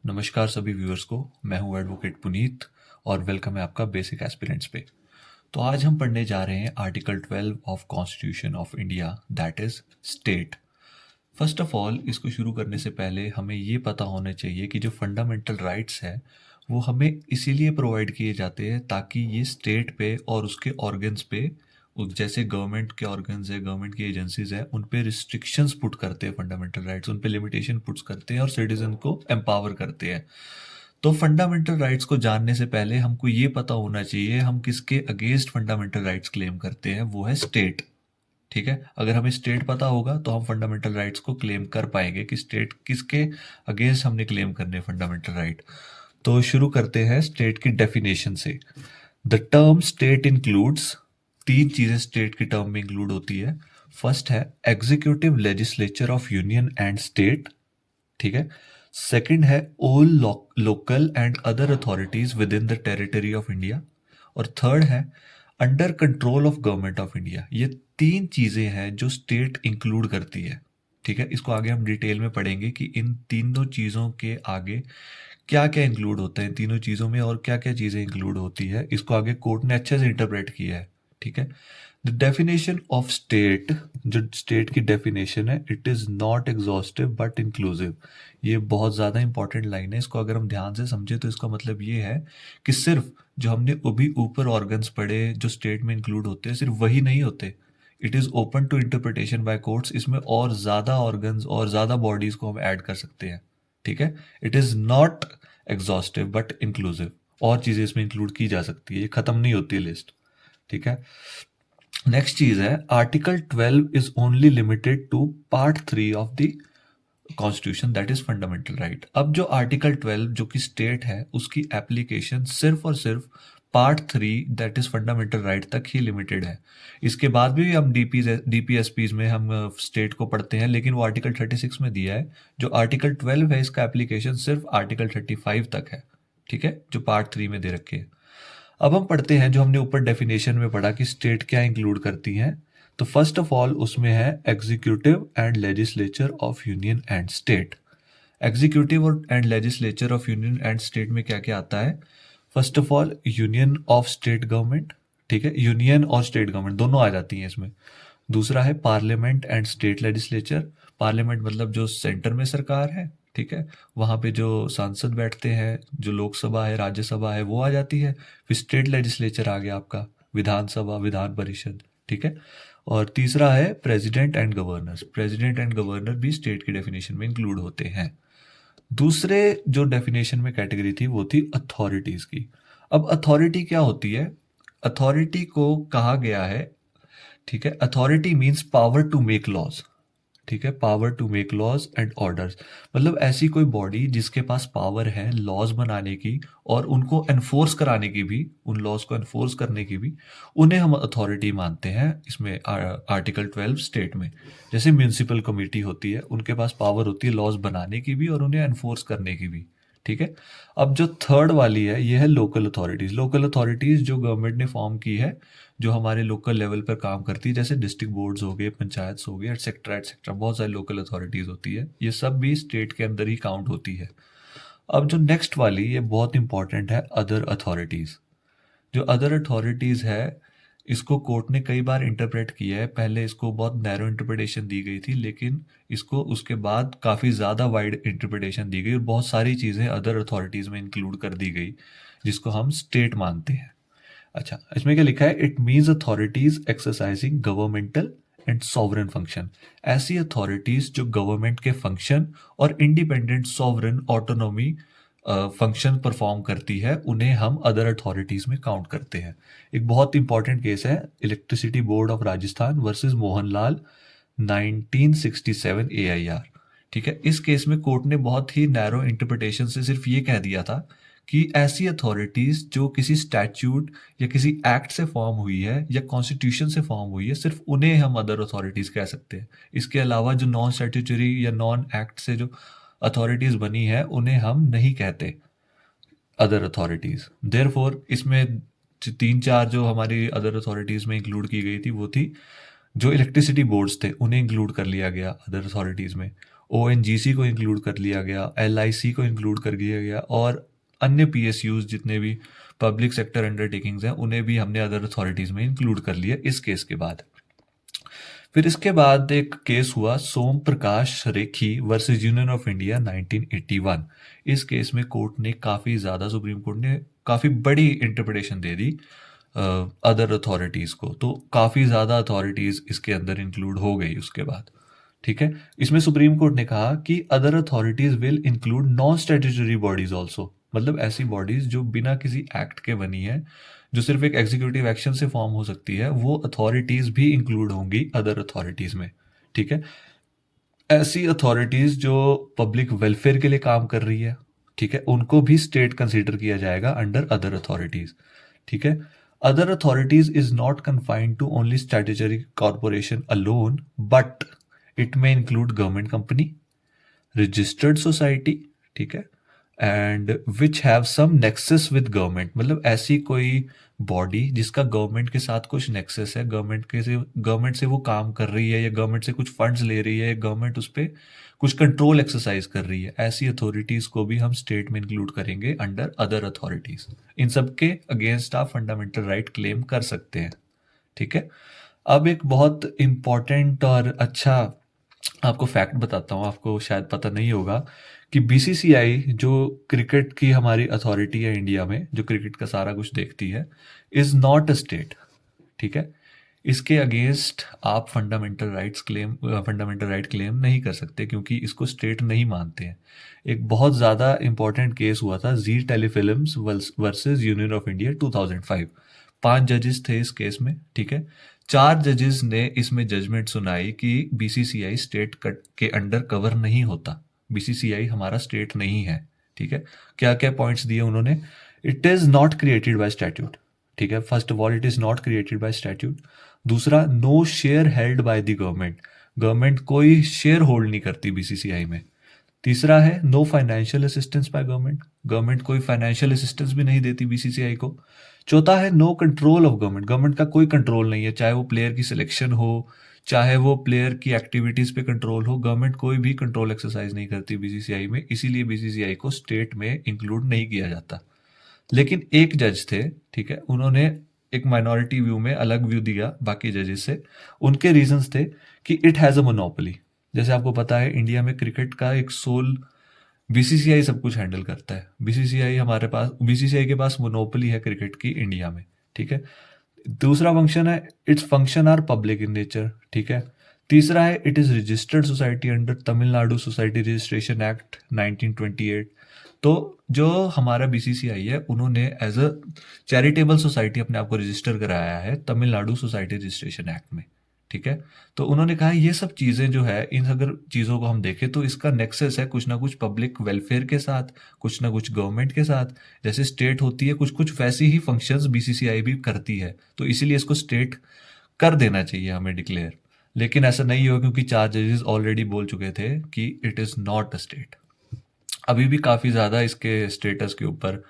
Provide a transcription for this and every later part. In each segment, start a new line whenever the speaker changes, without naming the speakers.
नमस्कार सभी व्यूअर्स को। मैं हूं एडवोकेट पुनीत और वेलकम है आपका बेसिक एस्पिरेंट्स पे। तो आज हम पढ़ने जा रहे हैं article 12 of constitution of India, that is state. First of all, इसको शुरू करने से पहले हमें ये पता होना चाहिए कि जो फंडामेंटल राइट्स है वो हमें इसीलिए प्रोवाइड किए जाते हैं ताकि ये स्टेट पे और उसके ऑर्गन्स पे, जैसे गवर्नमेंट के ऑर्गन्स है, गवर्नमेंट की एजेंसीज है, उन पे रिस्ट्रिक्शंस पुट करते हैं, फंडामेंटल राइट्स उन पे लिमिटेशन पुट्स करते हैं और सिटीजन को एम्पावर करते हैं। तो फंडामेंटल राइट्स को जानने से पहले हमको ये पता होना चाहिए हम किसके अगेंस्ट फंडामेंटल राइट्स क्लेम करते हैं, वो है स्टेट। ठीक है, अगर हमें स्टेट पता होगा तो हम फंडामेंटल राइट्स को क्लेम कर पाएंगे कि स्टेट किसके अगेंस्ट हमने क्लेम करने फंडामेंटल राइट। तो शुरू करते हैं स्टेट की डेफिनेशन से। द टर्म स्टेट इंक्लूड्स, तीन चीजें स्टेट की टर्म में इंक्लूड होती है। फर्स्ट है executive legislature of union and state, ठीक है। सेकंड है all local and other authorities with in the territory of India. और थर्ड है under control of government of India. ये तीन चीजें हैं जो स्टेट इंक्लूड करती है। ठीक है, इसको आगे हम डिटेल में पढ़ेंगे कि इन तीनों चीजों के आगे क्या क्या इंक्लूड होता है, इन तीनों चीजों में और क्या क्या चीजें इंक्लूड होती है। इसको आगे कोर्ट ने अच्छे से इंटरप्रेट किया है। ठीक है, द डेफिनेशन ऑफ स्टेट, जो स्टेट की डेफिनेशन है, it is not exhaustive but inclusive. ये बहुत ज़्यादा इंपॉर्टेंट लाइन है, इसको अगर हम ध्यान से समझे तो इसका मतलब ये है कि सिर्फ जो हमने अभी ऊपर ऑर्गन्स पढ़े जो स्टेट में इंक्लूड होते हैं, सिर्फ वही नहीं होते। It is open to interpretation by courts. इसमें और ज़्यादा ऑर्गन्स और ज़्यादा बॉडीज़ को हम ऐड कर सकते हैं। ठीक है, it is not exhaustive but inclusive. और चीज़ें इसमें इंक्लूड की जा सकती है, ये ख़त्म नहीं होती लिस्ट। ठीक है, नेक्स्ट चीज है article 12 is only limited to part 3 of the constitution, that is fundamental right. अब जो आर्टिकल 12 जो कि स्टेट है उसकी एप्लीकेशन सिर्फ और सिर्फ part 3 that is fundamental right तक ही लिमिटेड है। इसके बाद भी हम डीपीएसपीज में हम स्टेट को पढ़ते हैं, लेकिन वो आर्टिकल 36 में दिया है। जो आर्टिकल 12 है इसका एप्लीकेशन सिर्फ आर्टिकल 35 तक है। ठीक है, जो पार्ट 3 में दे रखे हैं। अब हम पढ़ते हैं जो हमने ऊपर डेफिनेशन में पढ़ा कि स्टेट क्या इंक्लूड करती हैं। तो फर्स्ट ऑफ ऑल उसमें है executive and legislature of union and state. Executive और and legislature of union and state में क्या क्या आता है? First of all union of state government. ठीक है, यूनियन और स्टेट गवर्नमेंट दोनों आ जाती हैं इसमें। दूसरा है parliament and state legislature. Parliament मतलब जो सेंटर में सरकार है, ठीक है, वहाँ पे जो सांसद बैठते हैं, जो लोकसभा है, राज्यसभा है, वो आ जाती है। फिर स्टेट लेजिस्लेचर आ गया आपका, विधानसभा, विधान परिषद। ठीक है, और तीसरा है president and governor. President and governor भी स्टेट की डेफिनेशन में इंक्लूड होते हैं। दूसरे जो डेफिनेशन में कैटेगरी थी वो थी अथॉरिटीज की। अब अथॉरिटी क्या होती है? अथॉरिटी को कहा गया है, ठीक है, authority means power to make laws. ठीक है, power to make laws and orders, मतलब ऐसी कोई बॉडी जिसके पास पावर है लॉज बनाने की और उनको एनफोर्स कराने की भी, उन लॉज को एनफोर्स करने की भी, उन्हें हम अथॉरिटी मानते हैं इसमें आर्टिकल 12 स्टेट में। जैसे म्यूनिसिपल कमेटी होती है, उनके पास पावर होती है लॉज बनाने की भी और उन्हें एनफोर्स करने की भी। ठीक है, अब जो थर्ड वाली है ये है लोकल अथॉरिटीज। लोकल अथॉरिटीज जो गवर्नमेंट ने फॉर्म की है, जो हमारे लोकल लेवल पर काम करती है, जैसे डिस्ट्रिक्ट बोर्ड्स हो गए, पंचायत हो गए, एटसेट्रा एटसेट्रा, बहुत सारी लोकल अथॉरिटीज होती है। ये सब भी स्टेट के अंदर ही काउंट होती है। अब जो नेक्स्ट वाली ये बहुत इंपॉर्टेंट है, अदर अथॉरिटीज। जो अदर अथॉरिटीज है इसको कोर्ट ने कई बार इंटरप्रेट किया है। पहले इसको बहुत नैरो इंटरप्रिटेशन दी गई थी, लेकिन इसको उसके बाद काफ़ी ज़्यादा वाइड इंटरप्रिटेशन दी गई और बहुत सारी चीज़ें अदर अथॉरिटीज़ में इंक्लूड कर दी गई, जिसको हम स्टेट मानते हैं। अच्छा, इसमें क्या लिखा है? It means authorities exercising governmental and sovereign function. ऐसी अथॉरिटीज जो गवर्नमेंट के फंक्शन और independent sovereign autonomy function perform करती है, उन्हें हम अदर अथॉरिटीज में काउंट करते हैं। एक बहुत इंपॉर्टेंट केस है electricity board of Rajasthan versus Mohanlal 1967 AIR। ठीक है, इस केस में कोर्ट ने बहुत ही नैरो इंटरप्रिटेशन से सिर्फ ये कह दिया था कि ऐसी अथॉरिटीज जो किसी स्टैट्यूट या किसी एक्ट से फॉर्म हुई है या कॉन्स्टिट्यूशन से फॉर्म हुई है, सिर्फ उन्हें हम अदर अथॉरिटीज कह सकते हैं। इसके अलावा जो नॉन स्टैट्यूटरी या नॉन एक्ट से जो अथॉरिटीज बनी है उन्हें हम नहीं कहते अदर अथॉरिटीज। देयरफॉर इसमें तीन चार जो हमारी अदर अथॉरिटीज में इंक्लूड की गई थी वो थी जो इलेक्ट्रिसिटी बोर्ड्स थे, उन्हें इंक्लूड कर लिया गया अदर अथॉरिटीज में। ओएनजीसी को इंक्लूड कर लिया गया, एलआईसी को इंक्लूड कर दिया गया, और अन्य पीएसयूज जितने भी पब्लिक सेक्टर अंडरटेकिंग्स हैं उन्हें भी हमने अदर अथॉरिटीज में इंक्लूड कर लिया इस केस के बाद। फिर इसके बाद एक केस हुआ सोम प्रकाश रेखी वर्सेस यूनियन ऑफ इंडिया 1981। इस केस में कोर्ट ने काफ़ी ज़्यादा, सुप्रीम कोर्ट ने काफ़ी बड़ी interpretation they the other authorities को, तो काफ़ी ज़्यादा अथॉरिटीज़ इसके अंदर इंक्लूड हो गई उसके बाद। ठीक है, इसमें सुप्रीम कोर्ट ने कहा कि other authorities will include non statutory bodies also, मतलब ऐसी बॉडीज जो बिना किसी एक्ट के बनी है, जो सिर्फ एक एग्जीक्यूटिव एक्शन से फॉर्म हो सकती है, वो अथॉरिटीज भी इंक्लूड होंगी अदर अथॉरिटीज में। ठीक है, ऐसी अथॉरिटीज जो पब्लिक वेलफेयर के लिए काम कर रही है, ठीक है, उनको भी स्टेट कंसीडर किया जाएगा अंडर अदर अथॉरिटीज। ठीक है, other authorities is not confined to only statutory corporation alone, but it में include government company, registered society, ठीक है, and which have some nexus with government, मतलब ऐसी कोई बॉडी जिसका गवर्नमेंट के साथ कुछ नेक्सस है, गवर्नमेंट से वो काम कर रही है, या गवर्नमेंट से कुछ फंड्स ले रही है, या गवर्नमेंट उस पर कुछ कंट्रोल एक्सरसाइज कर रही है, ऐसी अथॉरिटीज को भी हम स्टेट में इंक्लूड करेंगे अंडर अदर अथॉरिटीज। इन सब के अगेंस्ट आप फंडामेंटल राइट क्लेम कर सकते हैं। ठीक है, अब एक बहुत इंपॉर्टेंट और अच्छा आपको फैक्ट बताता हूँ, आपको शायद पता नहीं होगा कि बीसीसीआई जो क्रिकेट की हमारी अथॉरिटी है इंडिया में, जो क्रिकेट का सारा कुछ देखती है, इज नॉट अ स्टेट। ठीक है, इसके अगेंस्ट आप फंडामेंटल राइट क्लेम नहीं कर सकते क्योंकि इसको स्टेट नहीं मानते हैं। एक बहुत ज़्यादा इंपॉर्टेंट केस हुआ था Zee telefilms versus union of India 2005। 5 जजेस थे इस केस में। ठीक है, 4 जजेस ने इसमें जजमेंट सुनाई कि बीसीसीआई स्टेट के अंडर कवर नहीं होता, बीसीसीआई हमारा स्टेट नहीं है। ठीक है, क्या क्या पॉइंट्स दिए उन्होंने? It is not created by statute. ठीक है, first of all it is not created by statute. दूसरा, no share held by the government, government कोई शेयर होल्ड नहीं करती बीसीसीआई में। तीसरा है no financial assistance by government, government कोई फाइनेंशियल असिस्टेंस भी नहीं देती बीसीसीआई को। चौथा है no control of government, government का कोई कंट्रोल नहीं है, चाहे वो प्लेयर की सिलेक्शन हो, चाहे वो प्लेयर की एक्टिविटीज पे कंट्रोल हो, गवर्नमेंट कोई भी कंट्रोल एक्सरसाइज नहीं करती बीसीसीआई में, इसीलिए बीसीसीआई को स्टेट में इंक्लूड नहीं किया जाता। लेकिन एक जज थे, ठीक है, उन्होंने एक माइनॉरिटी व्यू में अलग व्यू दिया बाकी जजेस से। उनके रीजंस थे कि इट हैज़ अ मोनोपोली। जैसे आपको पता है इंडिया में क्रिकेट का एक सोल बीसीसीआई सब कुछ हैंडल करता है, बीसीसीआई के पास मोनोपोली है क्रिकेट की इंडिया में। ठीक है, दूसरा फंक्शन है it's function are public in nature. ठीक है, तीसरा है it is registered society under Tamil Nadu society registration act 1928। तो जो हमारा बीसीसीआई है उन्होंने एज अ चैरिटेबल सोसाइटी अपने आप को रजिस्टर कराया है तमिलनाडु सोसाइटी रजिस्ट्रेशन एक्ट में। ठीक है, तो उन्होंने कहा ये सब चीज़ें जो है, इन अगर चीज़ों को हम देखें तो इसका नेक्सस है कुछ ना कुछ पब्लिक वेलफेयर के साथ, कुछ ना कुछ गवर्नमेंट के साथ। जैसे स्टेट होती है, कुछ कुछ वैसी ही फंक्शंस बीसीसीआई भी करती है, तो इसीलिए इसको स्टेट कर देना चाहिए हमें डिक्लेयर। लेकिन ऐसा नहीं हुआ क्योंकि 4 जजेस ऑलरेडी बोल चुके थे कि it is not a state. अभी भी काफ़ी ज़्यादा इसके स्टेटस के ऊपर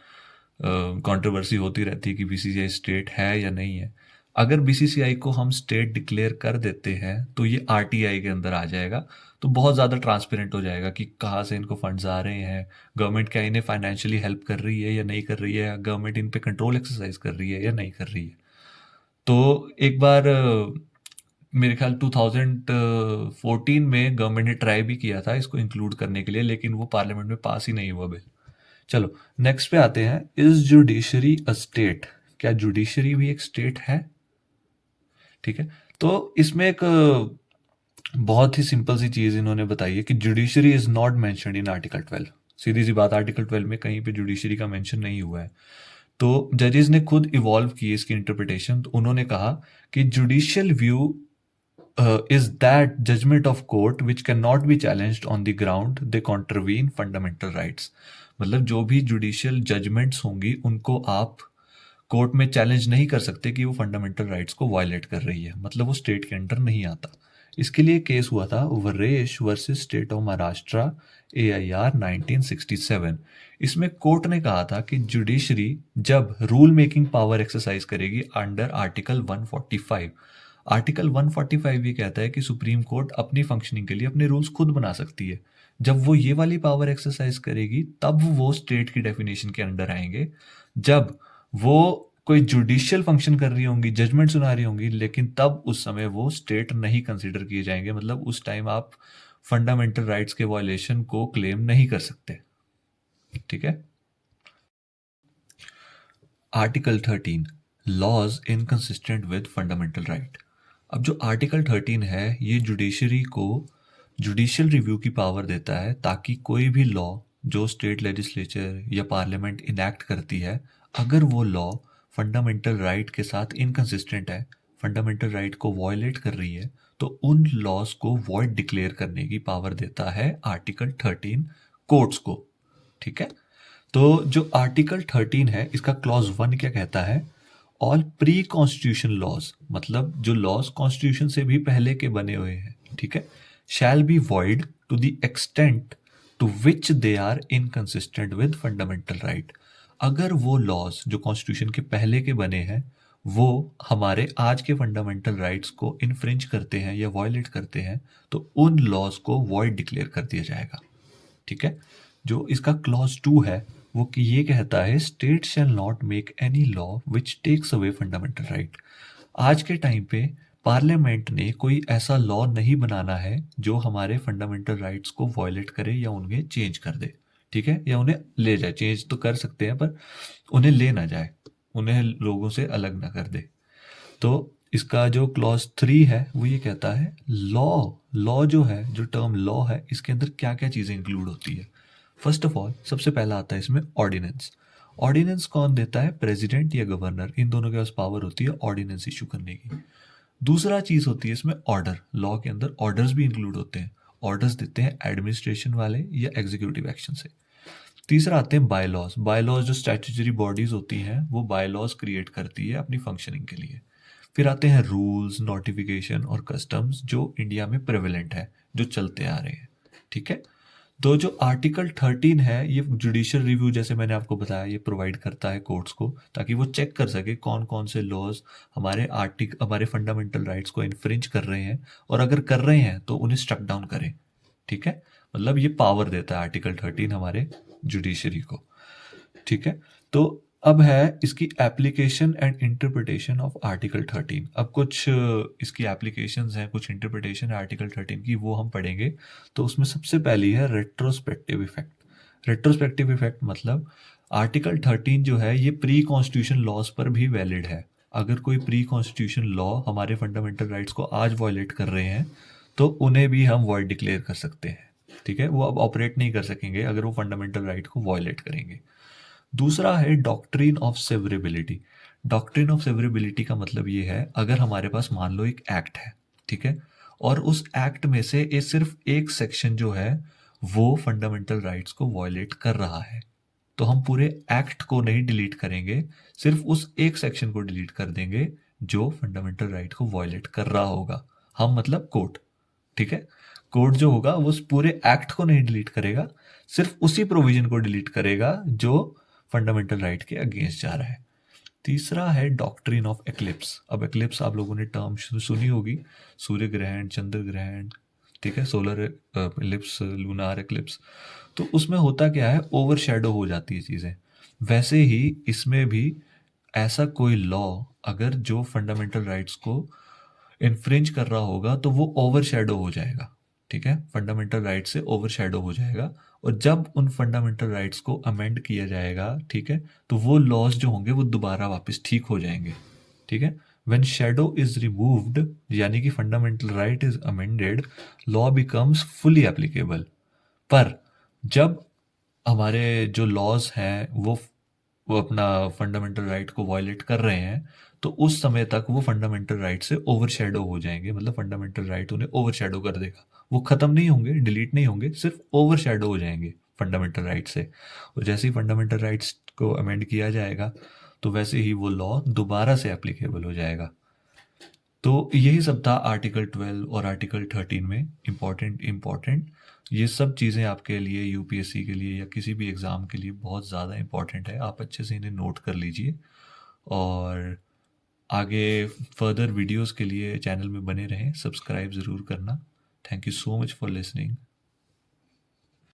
कंट्रोवर्सी होती रहती है कि बीसीसीआई स्टेट है या नहीं है। अगर बीसीसीआई को हम स्टेट डिक्लेयर कर देते हैं तो ये आरटीआई के अंदर आ जाएगा, तो बहुत ज़्यादा ट्रांसपेरेंट हो जाएगा कि कहाँ से इनको फंड्स आ रहे हैं, गवर्नमेंट क्या इन्हें फाइनेंशियली हेल्प कर रही है या नहीं कर रही है, गवर्नमेंट इन पे कंट्रोल एक्सरसाइज कर रही है या नहीं कर रही है। तो एक बार मेरे ख्याल 2014 में गवर्नमेंट ने ट्राई भी किया था इसको इंक्लूड करने के लिए, लेकिन वो पार्लियामेंट में पास ही नहीं हुआ बिल। चलो नेक्स्ट पे आते हैं, इज जुडिशरी अ स्टेट, क्या जुडिशरी भी एक स्टेट है? ठीक है, तो इसमें एक बहुत ही सिंपल सी चीज इन्होंने बताई है कि judiciary is not mentioned in article 12। सीधी सी बात, आर्टिकल 12 में कहीं पे जुडिशरी का मेंशन नहीं हुआ है। तो जजेस ने खुद इवॉल्व की इसकी इंटरप्रिटेशन, तो उन्होंने कहा कि judicial view is that judgment of court which cannot be challenged on the ground they contravene fundamental rights। मतलब जो भी जुडिशियल जजमेंट्स होंगी उनको आप कोर्ट में चैलेंज नहीं कर सकते कि वो फंडामेंटल राइट्स को वायलेट कर रही है, मतलब वो स्टेट के अंडर नहीं आता। इसके लिए केस हुआ था वरेश versus state of Maharashtra AIR 1967। इसमें कोर्ट ने कहा था कि जुडिशरी जब रूल मेकिंग पावर एक्सरसाइज करेगी अंडर आर्टिकल 145, आर्टिकल 145 ये कहता है कि सुप्रीम कोर्ट अपनी फंक्शनिंग के लिए अपने रूल्स खुद बना सकती है। जब वो ये वाली पावर एक्सरसाइज करेगी तब वो स्टेट की डेफिनेशन के अंडर आएंगे। जब वो कोई जुडिशियल फंक्शन कर रही होंगी, जजमेंट सुना रही होंगी, लेकिन तब उस समय वो स्टेट नहीं कंसिडर किए जाएंगे। मतलब उस टाइम आप फंडामेंटल राइट्स के वायलेशन को क्लेम नहीं कर सकते। ठीक है। Article 13 laws inconsistent with fundamental right. अब जो आर्टिकल 13 है ये जुडिशरी को जुडिशियल रिव्यू की पावर देता है ताकि कोई भी लॉ जो स्टेट लेजिस्लेचर या पार्लियामेंट इनैक्ट करती है, अगर वो लॉ फंडामेंटल राइट के साथ इनकंसिस्टेंट है, फंडामेंटल राइट को वॉयलेट कर रही है, तो उन लॉज को वॉइड डिक्लेयर करने की पावर देता है आर्टिकल 13 कोर्ट्स को। ठीक है। तो जो आर्टिकल 13 है इसका क्लॉज 1 क्या कहता है? ऑल प्री कॉन्स्टिट्यूशन लॉज, मतलब जो लॉज कॉन्स्टिट्यूशन से भी पहले के बने हुए हैं, ठीक है, shall be void to the extent to which they are inconsistent with fundamental right. अगर वो लॉज जो कॉन्स्टिट्यूशन के पहले के बने हैं वो हमारे आज के फंडामेंटल राइट्स को इन्फ्रिंज करते हैं या वॉयलेट करते हैं, तो उन लॉज को वॉइड डिक्लेयर कर दिया जाएगा। ठीक है। जो इसका क्लॉज 2 है वो कि ये कहता है state shall not make any law which takes away fundamental right. आज के टाइम पे पार्लियामेंट ने कोई ऐसा लॉ नहीं बनाना है जो हमारे फंडामेंटल राइट्स को वॉयलेट करे या उन्हें चेंज कर दे। ठीक है, या उन्हें ले जाए। चेंज तो कर सकते हैं पर उन्हें ले ना जाए, उन्हें लोगों से अलग ना कर दे। तो इसका जो क्लॉज 3 है वो ये कहता है लॉ लॉ जो है, जो टर्म लॉ है, इसके अंदर क्या क्या चीज़ें इंक्लूड होती है। फर्स्ट ऑफ ऑल सबसे पहला आता है इसमें ऑर्डिनेंस। ऑर्डिनेंस कौन देता है? प्रेसिडेंट या गवर्नर, इन दोनों के पास पावर होती है ऑर्डिनेंस इशू करने की। दूसरा चीज़ होती है इसमें ऑर्डर। लॉ के अंदर ऑर्डर्स भी इंक्लूड होते हैं। ऑर्डर्स देते हैं एडमिनिस्ट्रेशन वाले या एग्जीक्यूटिव एक्शन से। तीसरा आते हैं बायलॉज। बायलॉज जो स्टैट्यूटरी बॉडीज होती हैं वो बायलॉज क्रिएट करती है अपनी फंक्शनिंग के लिए। फिर आते हैं रूल्स, नोटिफिकेशन और कस्टम्स जो इंडिया में प्रेवलेंट है, जो चलते आ रहे हैं। ठीक है। तो जो आर्टिकल 13 है ये जुडिशियल रिव्यू, जैसे मैंने आपको बताया, ये प्रोवाइड करता है कोर्ट्स को ताकि वो चेक कर सके कौन कौन से लॉज हमारे फंडामेंटल राइट्स को इन्फ्रिंज कर रहे हैं, और अगर कर रहे हैं तो उन्हें स्ट्रक डाउन करें। ठीक है। मतलब ये पावर देता है आर्टिकल 13 हमारे जुडिशरी को। ठीक है। तो अब है इसकी application and interpretation of article 13। अब कुछ इसकी एप्लीकेशंस हैं, कुछ इंटरप्रिटेशन है आर्टिकल 13 की, वो हम पढ़ेंगे। तो उसमें सबसे पहली है रेट्रोस्पेक्टिव इफेक्ट। रेट्रोस्पेक्टिव इफेक्ट मतलब आर्टिकल 13 जो है ये प्री कॉन्स्टिट्यूशन लॉज पर भी वैलिड है। अगर कोई प्री कॉन्स्टिट्यूशन लॉ हमारे फंडामेंटल राइट्स को आज वॉयलेट कर रहे हैं तो उन्हें भी हम वॉइड डिक्लेयर कर सकते हैं। ठीक है। वो अब ऑपरेट नहीं कर सकेंगे अगर वो फंडामेंटल राइट को वॉयलेट करेंगे। दूसरा है doctrine of severability. Doctrine of severability का मतलब ये है, अगर हमारे पास मान लो एक एक्ट है, ठीक है, और उस एक्ट में से सिर्फ एक सेक्शन जो है वो फंडामेंटल राइट्स को वॉयलेट कर रहा है, तो हम पूरे एक्ट को नहीं डिलीट करेंगे, सिर्फ उस एक सेक्शन को डिलीट कर देंगे जो फंडामेंटल राइट को वॉयलेट कर रहा होगा। हम मतलब कोर्ट। ठीक है। कोर्ट जो होगा वो उस पूरे एक्ट को नहीं डिलीट करेगा, सिर्फ उसी प्रोविजन को डिलीट करेगा जो फंडामेंटल राइट के अगेंस्ट जा रहा है। तीसरा है डॉक्ट्रिन ऑफ एक्लिप्स। अब एक्लिप्स आप लोगों ने टर्म सुनी होगी, सूर्य ग्रहण, चंद्र ग्रहण, ठीक है, सोलर इलिप्स, लूनार एक्लिप्स। तो उसमें होता क्या है, ओवर शेडो हो जाती है चीज़ें। वैसे ही इसमें भी ऐसा कोई लॉ अगर जो फंडामेंटल राइट्स को इन्फ्रिंज कर रहा होगा तो वो ओवर शेडो हो जाएगा। ठीक है, फंडामेंटल राइट से ओवर शेडो हो जाएगा। और जब उन फंडामेंटल राइट्स को अमेंड किया जाएगा, ठीक है, तो वो लॉज जो होंगे वो दोबारा वापस ठीक हो जाएंगे। ठीक है। व्हेन शेडो इज रिमूव्ड, यानी कि fundamental right is amended, law becomes fully applicable. पर जब हमारे जो लॉज हैं वो अपना फंडामेंटल राइट को वायलेट कर रहे हैं, तो उस समय तक वो फंडामेंटल राइट से ओवरशैडो हो जाएंगे। मतलब फंडामेंटल राइट उन्हें ओवरशैडो कर देगा। वो खत्म नहीं होंगे, डिलीट नहीं होंगे, सिर्फ ओवरशैडो हो जाएंगे फंडामेंटल राइट से। और जैसे ही फंडामेंटल राइट्स को अमेंड किया जाएगा तो वैसे ही वो लॉ दोबारा से एप्लीकेबल हो जाएगा। तो यही सब था आर्टिकल 12 और आर्टिकल 13 में। इम्पॉर्टेंट ये सब चीज़ें आपके लिए, यूपीएससी के लिए या किसी भी एग्ज़ाम के लिए बहुत ज़्यादा इम्पॉर्टेंट है। आप अच्छे से इन्हें नोट कर लीजिए। और आगे फर्दर वीडियोस के लिए चैनल में बने रहें, सब्सक्राइब ज़रूर करना। Thank you so much for listening.